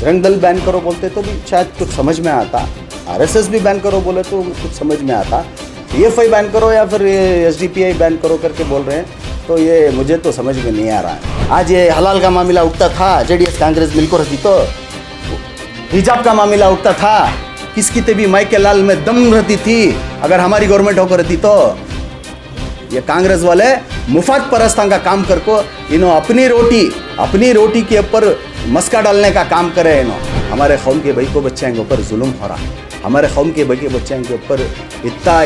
Bajrang Dal ban करो बोलते तो भी शायद कुछ समझ में आता, आरएसएस भी बैन करो बोले तो कुछ समझ में आता, पीएफआई बैन करो या फिर एसडीपीआई बैन करो करके बोल रहे हैं, तो ये मुझे तो समझ में नहीं आ रहा है। आज ये हलाल का मामला उठता था, जेडीएस कांग्रेस मिलकर रहती तो, हिजाब का मामला उठता था, किसकी तभी माइके लाल में दम रहती थी अगर हमारी गवर्नमेंट होकर रहती तो। ये कांग्रेस वाले मुफात परस्तां का काम करको इन्हों अपनी रोटी के ऊपर मस्का डालने का काम करे। इन्हों हमारे कौम के भाई को बच्चे के ऊपर जुल्म हो रहा, हमारे कौम के भाई के बच्चे के ऊपर इतना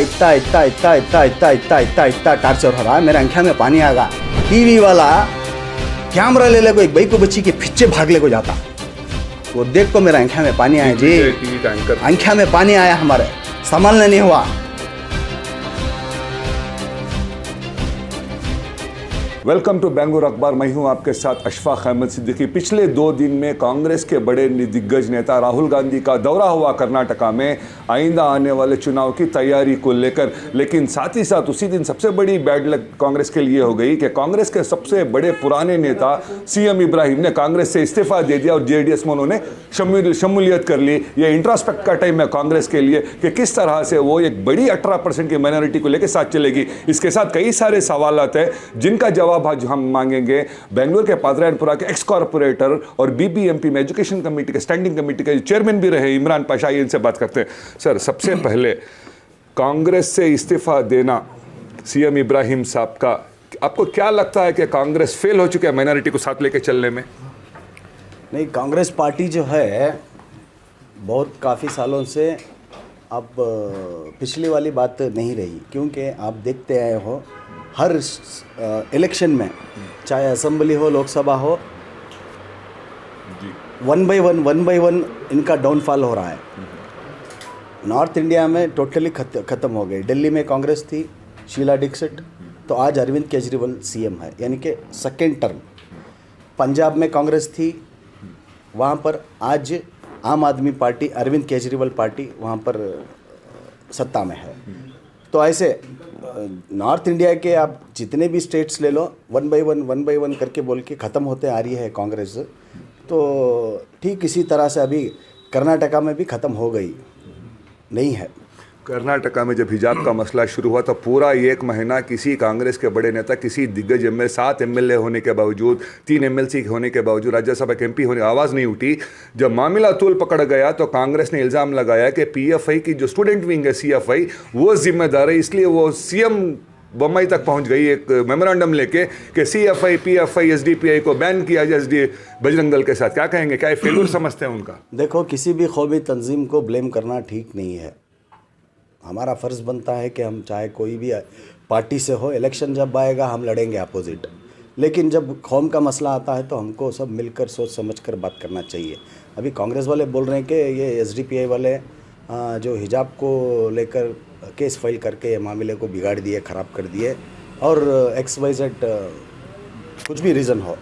टार्चर हो रहा है। मेरे आंखें में पानी आगा। टीवी वाला कैमरा ले को एक भाई को बच्ची के पीछे भाग ले को जाता, वो देख को मेरे आंखें में पानी आया जी, आंखें में पानी आया, हमारे संभालने नहीं हुआ। वेलकम टू बेंगलुरु अखबार। मैं हूं आपके साथ अशफाक अहमद सिद्दीकी। पिछले 2 दिन में कांग्रेस के बड़े दिग्गज नेता राहुल गांधी का दौरा हुआ कर्नाटका में आइंदा आने वाले चुनाव की तैयारी को लेकर, लेकिन साथ ही साथ उसी दिन सबसे बड़ी बैड लक कांग्रेस के लिए हो गई कि कांग्रेस के सबसे बड़े पुराने नेता सीएम इब्राहिम ने कांग्रेस से इस्तीफा दे दिया और जेडीएस में उन्होंने शमूलियत कर ली। ये इंट्रोस्पेक्ट का टाइम है कांग्रेस के लिए कि किस तरह से वो एक बड़ी 18% की माइनॉरिटी को लेकर साथ चलेगी। इसके साथ कई सारे सवालात हैं जिनका जवाब आज हम मांगेंगे बेंगलुरु के पादरायनपुरा के एक्स कॉर्पोरेटर और बीबीएमपी में एजुकेशन कमेटी के स्टैंडिंग कमेटी के चेयरमैन भी रहे इमरान पाशा, इनसे बात करते हैं। सर, सबसे पहले कांग्रेस से इस्तीफा देना सीएम इब्राहिम साहब का, आपको क्या लगता है कि कांग्रेस फेल हो चुकी है माइनॉरिटी को साथ लेके चलने में? नहीं, कांग्रेस पार्टी जो है बहुत काफ़ी सालों से अब पिछली वाली बात नहीं रही, क्योंकि आप देखते आए हो हर इलेक्शन में, चाहे असेंबली हो लोकसभा हो, वन बाय वन इनका डाउनफॉल हो रहा है। नॉर्थ इंडिया में टोटली ख़त्म हो गई। दिल्ली में कांग्रेस थी, शीला दीक्षित, तो आज अरविंद केजरीवाल सीएम है, यानी कि सेकेंड टर्म। पंजाब में कांग्रेस थी, वहाँ पर आज आम आदमी पार्टी, अरविंद केजरीवाल पार्टी वहाँ पर सत्ता में है। तो ऐसे नॉर्थ इंडिया के आप जितने भी स्टेट्स ले लो, वन बाय वन करके बोल के ख़त्म होते आ रही है कांग्रेस। तो ठीक इसी तरह से अभी कर्नाटका में भी ख़त्म हो गई नहीं है। कर्नाटका में जब हिजाब का मसला शुरू हुआ तो पूरा 1 महीना किसी कांग्रेस के बड़े नेता, किसी दिग्गज एमएलए, 7 एमएलए होने के बावजूद, 3 एमएलसी होने के बावजूद, राज्यसभा के एमपी होने आवाज़ नहीं उठी। जब मामला तूल पकड़ गया तो कांग्रेस ने इल्ज़ाम लगाया कि पीएफआई की जो स्टूडेंट विंग है सीएफआई, वो जिम्मेदार है, इसलिए वो सीएम बम्बई तक पहुंच गई एक मेमोरेंडम लेके कि सीएफआई, पीएफआई, एसडीपीआई को बैन किया जाए बजरंग दल के साथ। क्या कहेंगे, क्या फेल्यूर समझते हैं उनका? देखो, किसी भी कौमी तंजीम को ब्लेम करना ठीक नहीं है। हमारा फ़र्ज़ बनता है कि हम चाहे कोई भी पार्टी से हो, इलेक्शन जब आएगा हम लड़ेंगे अपोजिट, लेकिन जब कौम का मसला आता है तो हमको सब मिलकर सोच समझ कर बात करना चाहिए। अभी कांग्रेस वाले बोल रहे हैं कि ये एसडीपीआई वाले जो हिजाब को लेकर केस फाइल करके ये मामले को बिगाड़ दिए, ख़राब कर दिए, और XYZ कुछ भी रीज़न हो,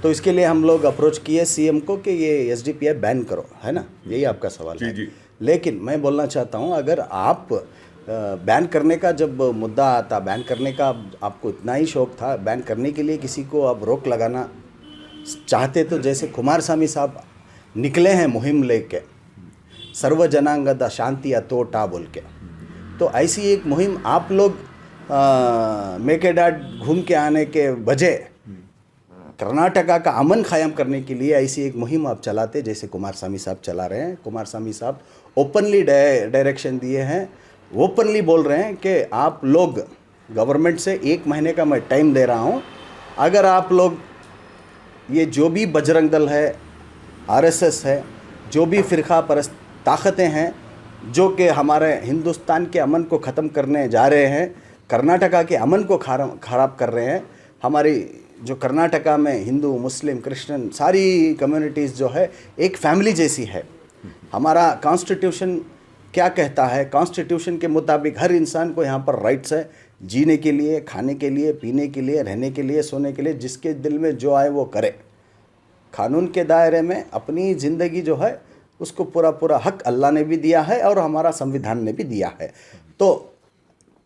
तो इसके लिए हम लोग अप्रोच किए सीएम को कि ये एसडीपीआई बैन करो, है ना? यही आपका सवाल है। जी। लेकिन मैं बोलना चाहता हूं, अगर आप बैन करने का जब मुद्दा आता, बैन करने का आपको इतना ही शौक था, बैन करने के लिए किसी को आप रोक लगाना चाहते, तो जैसे कुमारस्वामी साहब निकले हैं मुहिम लेके, सर्व जनांगदा शांति अतोटा बोल के, तो ऐसी एक मुहिम आप लोग मेकेडाट घूम के आने के बजाय कर्नाटका का अमन कायम करने के लिए ऐसी एक मुहिम आप चलाते, जैसे कुमारस्वामी साहब चला रहे हैं। कुमारस्वामी साहब ओपनली डायरेक्शन दिए हैं, ओपनली बोल रहे हैं कि आप लोग गवर्नमेंट से 1 महीने का मैं टाइम दे रहा हूं, अगर आप लोग ये जो भी बजरंग दल है, आरएसएस है, जो भी फ़िरका परस्त ताकतें हैं जो कि हमारे हिंदुस्तान के अमन को ख़त्म करने जा रहे हैं, कर्नाटका के अमन को ख़राब कर रहे हैं, हमारी जो कर्नाटका में हिंदू, मुस्लिम, क्रिश्चियन सारी कम्युनिटीज़ जो है एक फैमिली जैसी है। हमारा कॉन्स्टिट्यूशन क्या कहता है? कॉन्स्टिट्यूशन के मुताबिक हर इंसान को यहाँ पर राइट्स है जीने के लिए, खाने के लिए, पीने के लिए, रहने के लिए, सोने के लिए, जिसके दिल में जो आए वो करे। कानून के दायरे में अपनी ज़िंदगी जो है उसको पूरा हक अल्लाह ने भी दिया है और हमारा संविधान ने भी दिया है। तो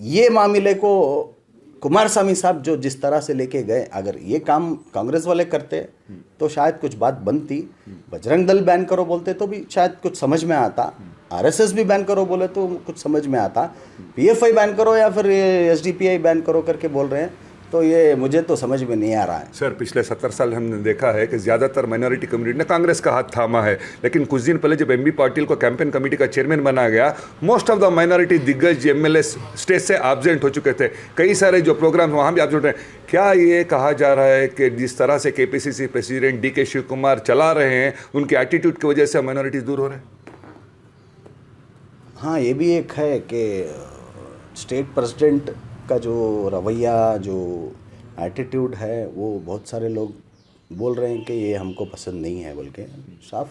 ये मामले को कुमारस्वामी साहब जो जिस तरह से लेके गए, अगर ये काम कांग्रेस वाले करते तो शायद कुछ बात बनती। बजरंग दल बैन करो बोलते तो भी शायद कुछ समझ में आता, आरएसएस भी बैन करो बोले तो कुछ समझ में आता, पीएफआई बैन करो या फिर एसडीपीआई बैन करो करके बोल रहे हैं, तो ये मुझे तो समझ में नहीं आ रहा है। सर, पिछले 70 साल हमने देखा है कि ज़्यादातर माइनॉरिटी कम्युनिटी ने कांग्रेस का हाथ थामा है, लेकिन कुछ दिन पहले जब एमबी पाटिल को कैंपेन कमेटी का चेयरमैन बना गया, मोस्ट ऑफ द माइनॉरिटी दिग्गज एमएलए स्टेज से एब्सेंट हो चुके थे। कई सारे जो प्रोग्राम वहाँ भी एब्सेंट हैं। क्या ये कहा जा रहा है कि जिस तरह से KPCC president DK Shiv Kumar चला रहे हैं, उनके एटीट्यूड की वजह से माइनॉरिटी दूर हो रहे हैं? हाँ, ये भी एक है कि स्टेट प्रेसिडेंट का जो रवैया, जो एटीट्यूड है, वो बहुत सारे लोग बोल रहे हैं कि ये हमको पसंद नहीं है बोल के साफ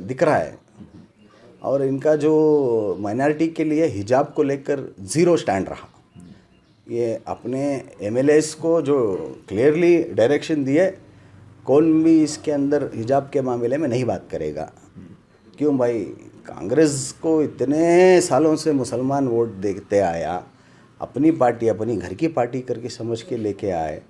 दिख रहा है। और इनका जो माइनॉरिटी के लिए हिजाब को लेकर ज़ीरो स्टैंड रहा। ये अपने एमएलएस को जो क्लियरली डायरेक्शन दिए, कौन भी इसके अंदर हिजाब के मामले में नहीं बात करेगा। क्यों भाई, कांग्रेस को इतने सालों से मुसलमान वोट देते आया, अपनी पार्टी, अपनी घर की पार्टी करके समझ के लेके आए,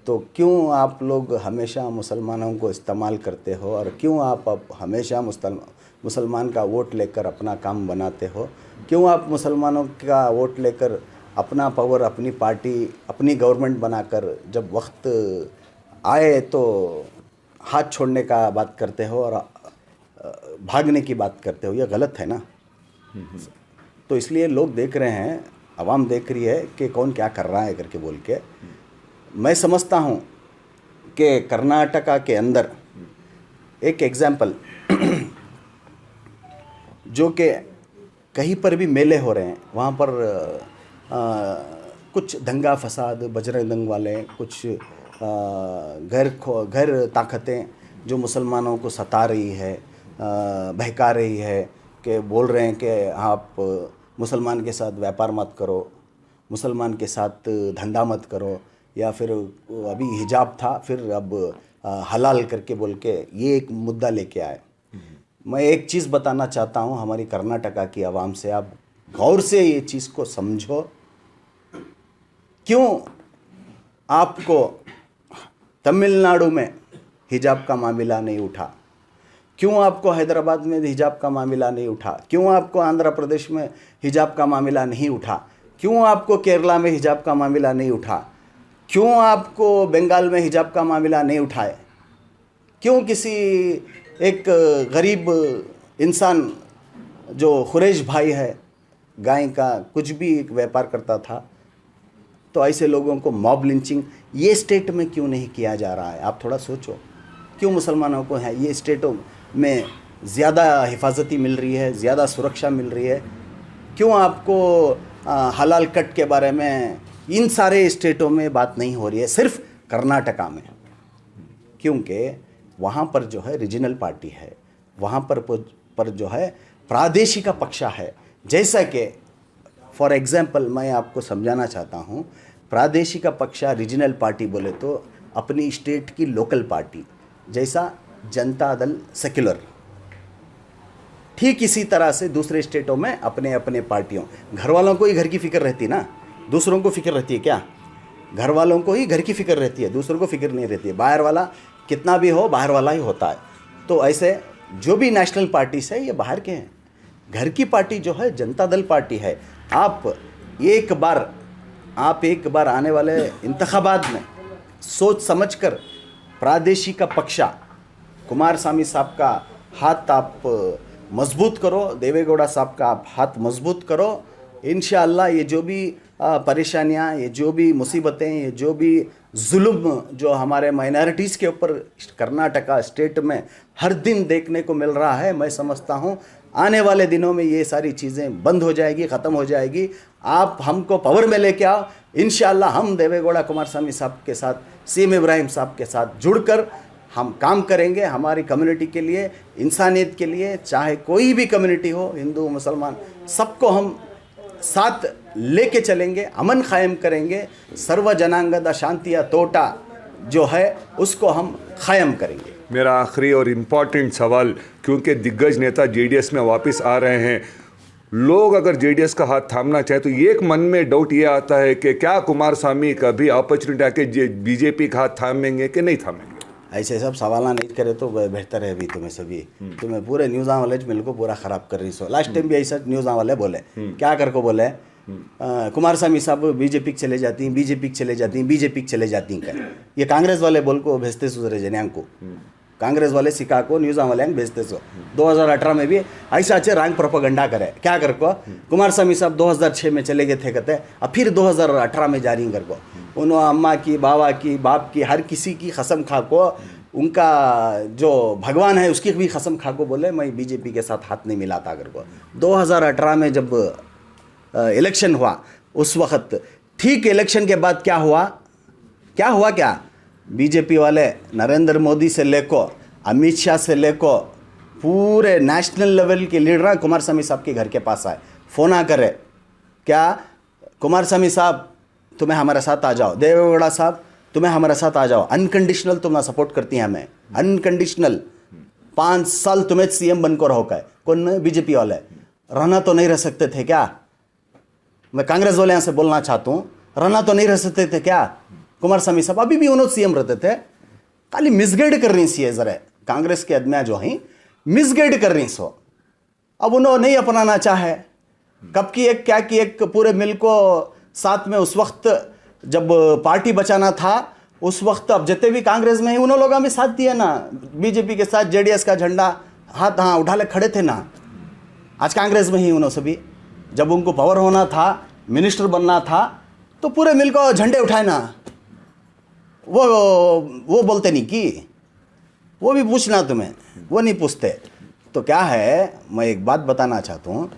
तो क्यों आप लोग हमेशा मुसलमानों को इस्तेमाल करते हो और क्यों आप हमेशा मुसलमान का वोट लेकर अपना काम बनाते हो? क्यों आप मुसलमानों का वोट लेकर अपना पावर, अपनी पार्टी, अपनी गवर्नमेंट बनाकर जब वक्त आए तो हाथ छोड़ने का बात करते हो और भागने की बात करते हो? ये गलत है ना। तो इसलिए लोग देख रहे हैं, आवाम देख रही है कि कौन क्या कर रहा है करके बोल के। मैं समझता हूँ कि कर्नाटका के अंदर एक एग्जाम्पल जो कि कहीं पर भी मेले हो रहे हैं, वहाँ पर कुछ दंगा फसाद, बजरंग दल वाले, कुछ गैर ताकतें जो मुसलमानों को सता रही है, बहका रही है, कि बोल रहे हैं कि आप मुसलमान के साथ व्यापार मत करो, मुसलमान के साथ धंधा मत करो, या फिर अभी हिजाब था फिर अब हलाल करके बोल के ये एक मुद्दा लेके आए। मैं एक चीज़ बताना चाहता हूँ हमारी कर्नाटका की आवाम से, आप गौर से ये चीज़ को समझो। क्यों आपको तमिलनाडु में हिजाब का मामला नहीं उठा? क्यों आपको हैदराबाद में हिजाब का मामला नहीं उठा? क्यों आपको आंध्र प्रदेश में हिजाब का मामला नहीं उठा? क्यों आपको केरला में हिजाब का मामला नहीं उठा? क्यों आपको बंगाल में हिजाब का मामला नहीं उठाए? क्यों किसी एक गरीब इंसान जो खुरेश भाई है, गाय का कुछ भी एक व्यापार करता था, तो ऐसे लोगों को मॉब लिंचिंग ये स्टेट में क्यों नहीं किया जा रहा है? आप थोड़ा सोचो। क्यों मुसलमानों को है ये स्टेटों में ज़्यादा हिफाजती मिल रही है, ज़्यादा सुरक्षा मिल रही है? क्यों आपको हलाल कट के बारे में इन सारे स्टेटों में बात नहीं हो रही है, सिर्फ कर्नाटका में? क्योंकि वहाँ पर जो है रीजनल पार्टी है, वहाँ पर जो है प्रादेशिक पक्ष है। जैसा कि फॉर एग्जांपल मैं आपको समझाना चाहता हूँ, प्रादेशिक पक्ष रीजनल पार्टी बोले तो अपनी स्टेट की लोकल पार्टी, जैसा जनता दल सेक्युलर, ठीक इसी तरह से दूसरे स्टेटों में अपने अपने पार्टियों, घर वालों को ही घर की फिक्र रहती ना, दूसरों को फिक्र रहती है क्या? घर वालों को ही घर की फिक्र रहती है, दूसरों को फिक्र नहीं रहती है। बाहर वाला कितना भी हो, बाहर वाला ही होता है। तो ऐसे जो भी नेशनल पार्टीज है ये बाहर के हैं। घर की पार्टी जो है जनता दल पार्टी है। आप एक बार आने वाले इंतखाबात में सोच समझकर प्रादेशिक पक्ष कुमारस्वामी साहब का हाथ आप मजबूत करो, देवेगौड़ा साहब का आप हाथ मजबूत करो। इंशाअल्लाह ये जो भी परेशानियाँ, ये जो भी मुसीबतें, ये जो भी जुल्म जो हमारे माइनॉरिटीज़ के ऊपर कर्नाटका स्टेट में हर दिन देखने को मिल रहा है, मैं समझता हूँ आने वाले दिनों में ये सारी चीज़ें बंद हो जाएगी, ख़त्म हो जाएगी। आप हमको पावर में लेके आओ, इंशाअल्लाह हम देवेगौड़ा कुमारस्वामी साहब के साथ, सीएम इब्राहिम साहब के साथ जुड़कर हम काम करेंगे हमारी कम्युनिटी के लिए, इंसानियत के लिए। चाहे कोई भी कम्युनिटी हो, हिंदू मुसलमान, सबको हम साथ लेके चलेंगे, अमन कायम करेंगे। सर्व जनांगद शांतिया तोटा जो है उसको हम कायम करेंगे। मेरा आखिरी और इम्पॉर्टेंट सवाल, क्योंकि दिग्गज नेता जेडीएस में वापस आ रहे हैं, लोग अगर जेडीएस का हाथ थामना चाहे तो एक मन में डाउट ये आता है कि क्या कुमारस्वामी कभी अपॉर्चुनिटी आके बीजेपी का हाथ थामेंगे कि नहीं थामेंगे? ऐसे सब सवाल नहीं करे तो बेहतर है। अभी तुम्हें सभी तुम्हें पूरे न्यूज़ वाले मिल को पूरा ख़राब कर रही सो। लास्ट टाइम भी ऐसा न्यूज़ वाले बोले, क्या कर को बोले, कुमारस्वामी साहब बीजेपी के चले जाती हैं, बीजेपी के चले जाती हैं, बीजेपी के चले जाती हैं। ये कांग्रेस वाले बोल को भेजते सुधरे जन्यांग को, कांग्रेस वाले सिखा को न्यूज़ वाले भेजते सो। 2018 में भी ऐसा अच्छे रैंक प्रोपेगेंडा करे, क्या कर को कुमारस्वामी साहब 2006 में चले गए थे कहते, अब फिर 2018 में जारी कर को उन्होंने अम्मा की, बाबा की, बाप की, हर किसी की कसम खा को, उनका जो भगवान है उसकी भी कसम खा को बोले मैं बीजेपी के साथ हाथ नहीं मिलाता कर को। 2018 में जब इलेक्शन हुआ उस वक्त, ठीक इलेक्शन के बाद क्या हुआ, क्या बीजेपी वाले नरेंद्र मोदी से लेको, अमित शाह से लेको, पूरे नेशनल लेवल के लीडर कुमारस्वामी साहब के घर के पास आए, फ़ोन करे, क्या कुमारस्वामी साहब तुम्हें हमारे साथ आ जाओ, देवेगौड़ा साहब तुम्हें हमारे साथ आ जाओ, अनकंडीशनल तुम्हें सपोर्ट करती हैं हमें, अनकंडीशनल 5 साल तुम्हें सीएम बनकर होकर। कौन? बीजेपी वाले। रहना तो नहीं रह सकते थे क्या? मैं कांग्रेस वाले यहाँ से बोलना चाहता हूँ, रहना तो नहीं रह सकते थे क्या कुमारस्वामी साहब? अभी भी उन्होंने सीएम रहते थे, खाली मिसगाइड कर रही सी है जरा कांग्रेस के आदमियाँ जो हैं मिसगाइड कर रही सो। अब उन्होंने नहीं अपनाना चाहे, कब की एक क्या की एक पूरे मिल को साथ में उस वक्त जब पार्टी बचाना था उस वक्त, अब जितने भी कांग्रेस में ही उन लोगों में साथ दिया ना, बीजेपी के साथ जेडीएस का झंडा हाथ उठा ले खड़े थे ना। आज कांग्रेस में ही उन्होंने सभी, जब उनको पावर होना था, मिनिस्टर बनना था, तो पूरे मिल को झंडे उठाए ना। वो बोलते नहीं कि वो भी पूछना तुम्हें, वो नहीं पूछते। तो क्या है, मैं एक बात बताना चाहता हूँ,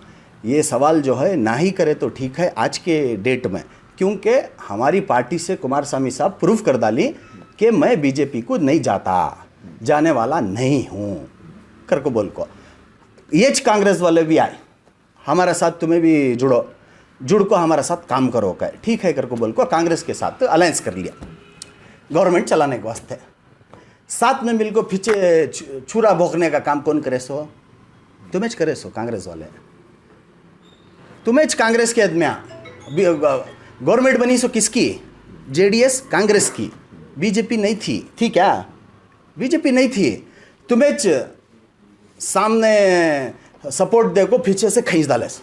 ये सवाल जो है ना ही करे तो ठीक है आज के डेट में, क्योंकि हमारी पार्टी से कुमारस्वामी साहब प्रूव कर डाली कि मैं बीजेपी को नहीं जाने वाला नहीं हूँ कर को बोल को। ये कांग्रेस वाले भी आए हमारे साथ, तुम्हें भी जुड़ को हमारे साथ काम करो का, ठीक है कर को बोल को कांग्रेस के साथ अलायंस कर लिया गवर्नमेंट चलाने के वास्ते। साथ में मिल को पीछे छुरा भोंकने का काम कौन करे सो? तुम्हें करे सो कांग्रेस वाले, तुम्हें कांग्रेस के आदमियाँ। गवर्नमेंट बनी सो किसकी? जेडीएस कांग्रेस की, बीजेपी नहीं थी क्या? बीजेपी नहीं थी। तुम्हें सामने सपोर्ट दे को पीछे से खींच डाले सो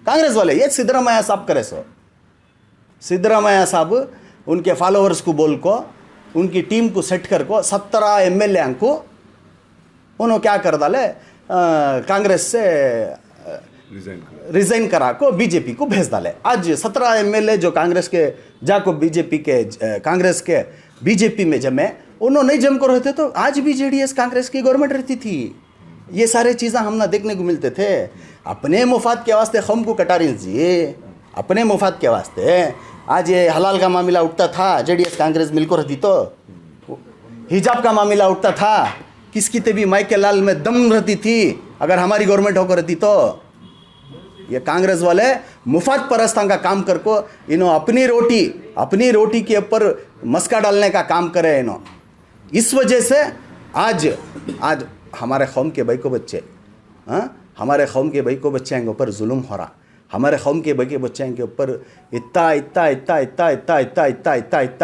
कांग्रेस वाले। ये सिद्धरामैया साहब करे सो। सिद्धरामैया साहब उनके फॉलोअर्स को बोल को, उनकी टीम को सेट कर को 17 एमएलए को उन्होंने क्या कर डाले, कांग्रेस से रिजाइन करा को बीजेपी को भेज डाले। आज 17 एमएलए जो कांग्रेस के जाको बीजेपी के कांग्रेस के बीजेपी में जमे, उन्होंने नहीं जम कर रहते तो आज भी जेडीएस कांग्रेस की गवर्नमेंट रहती थी। ये सारे चीज़ें हमने देखने को मिलते थे। अपने मुफाद के वास्ते खम को कटा लीजिए, अपने मुफाद के वास्ते। आज ये हलाल का मामला उठता था, जेडीएस कांग्रेस मिलकर रहती तो। हिजाब का मामला उठता था, किसकी तभी माइके लाल में दम रहती थी अगर हमारी गवर्नमेंट होकर रहती तो। ये कांग्रेस वाले मुफाद परस्तां का काम कर को इन्हों अपनी रोटी के ऊपर मस्का डालने का काम करे इन्हों। इस वजह से आज हमारे कौम के भाई को बच्चे, हमारे कौम के भाई को बच्चे के ऊपर जुल्म हो रहा, हमारे कौम के भाई के बच्चे के ऊपर इतना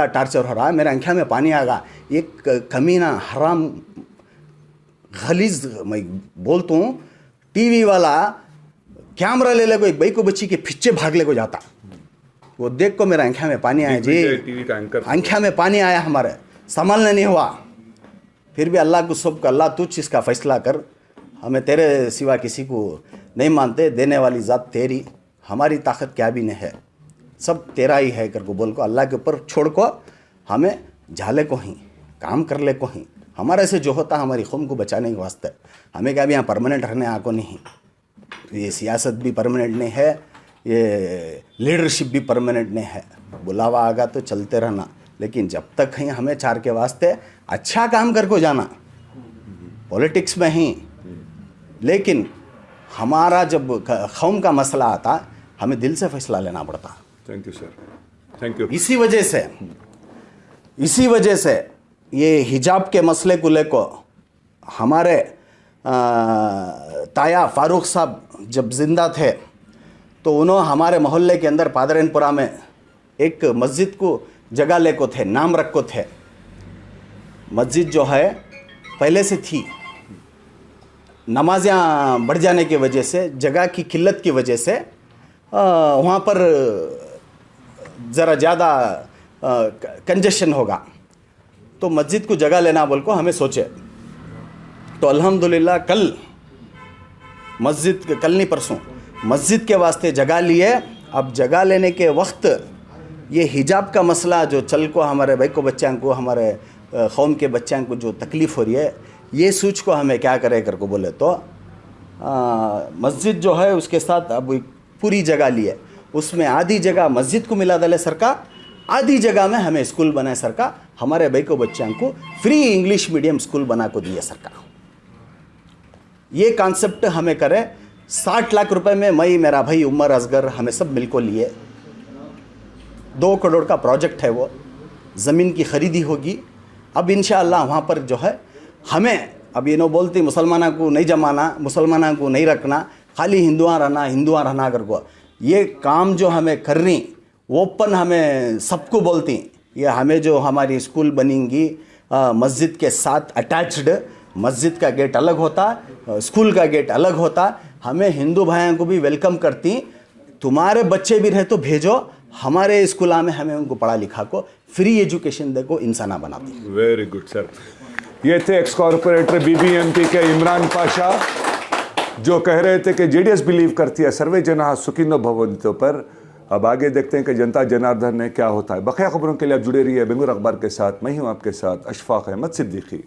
टार्चर हो रहा है। मेरे आँखों में पानी आगा। एक कमीना हराम गलीज, मैं बोलता हूँ, टीवी वाला कैमरा ले ले को एक भाई को बच्ची के पीछे भाग ले को जाता, वो देख को मेरे आँखों में पानी आया जी, आँखों में पानी आया हमारे, संभालने नहीं हुआ। फिर भी अल्लाह को सबका, अल्लाह तुझ इसका फैसला कर, हमें तेरे सिवा किसी को नहीं मानते, देने वाली ज़ात तेरी, हमारी ताकत क्या भी नहीं है, सब तेरा ही है कर को बोल को अल्लाह के ऊपर छोड़ को हमें झाले को ही काम कर ले को ही। हमारे से जो होता हमारी कौम को बचाने के वास्ते, हमें क्या भी यहाँ परमानेंट रहने आको नहीं। ये सियासत भी परमानेंट नहीं है, ये लीडरशिप भी परमानेंट नहीं है। बुलावा आगा तो चलते रहना, लेकिन जब तक कहीं हमें चार के वास्ते अच्छा काम कर को जाना पॉलिटिक्स में ही। लेकिन हमारा जब कौम का मसला आता, हमें दिल से फैसला लेना पड़ता। Thank you sir, thank you. इसी वजह से ये हिजाब के मसले को लेकर हमारे ताया फारूक साहब जब ज़िंदा थे तो उन्होंने हमारे मोहल्ले के अंदर पादरनपुरा में एक मस्जिद को जगह ले को थे, नाम रख को थे। मस्जिद जो है पहले से थी, नमाज़ियाँ बढ़ जाने की वजह से, जगह की किल्लत की वजह से वहाँ पर ज़रा ज़्यादा कंजेशन होगा, तो मस्जिद को जगह लेना बोल को हमें सोचे। तो अल्हम्दुलिल्लाह कल नहीं परसों मस्जिद के वास्ते जगह लिए। अब जगह लेने के वक्त ये हिजाब का मसला जो चल को हमारे भाई को बच्चों को, हमारे कौम के बच्चों को जो तकलीफ़ हो रही है, ये सोच को हमें क्या करे कर को बोले तो मस्जिद जो है उसके साथ अब पूरी जगह लिए, उसमें आधी जगह मस्जिद को मिला दले सरकार, आधी जगह में हमें स्कूल बनाए सरकार, हमारे भाई को बच्चों को फ्री इंग्लिश मीडियम स्कूल बना को दिए सरकार। ये कॉन्सेप्ट हमें करे 60 लाख रुपए में मैं, मेरा भाई उमर असगर, हमें सब मिलकर लिए 2 करोड़ का प्रोजेक्ट है। वो ज़मीन की खरीदी होगी। अब इंशाअल्लाह वहाँ पर जो है हमें, अब ये नो बोलती मुसलमाना को नहीं जमाना, मुसलमाना को नहीं रखना, खाली हिंदुआ रहना कर को, ये काम जो हमें करनी ओपन हमें सबको बोलती, ये हमें जो हमारी स्कूल बनेंगी मस्जिद के साथ अटैच्ड, मस्जिद का गेट अलग होता, स्कूल का गेट अलग होता, हमें हिंदू भाइयों को भी वेलकम करती। तुम्हारे बच्चे भी रहे तो भेजो हमारे स्कूल में, हमें उनको पढ़ा लिखा को फ्री एजुकेशन दे को इंसाना बनाती। Very good sir. ये थे एक्स कॉर्पोरेटर बीबीएमपी के इमरान पाशा, जो कह रहे थे कि जेडीएस बिलीव करती है सर्वे जना सुखिनो भवंतो पर। अब आगे देखते हैं कि जनता जनार्दन ने क्या होता है। बकिया खबरों के लिए आप जुड़े रहिए बेंगलुरु अखबार के साथ। मैं हूं आपके साथ अशफाक अहमद सिद्दीकी।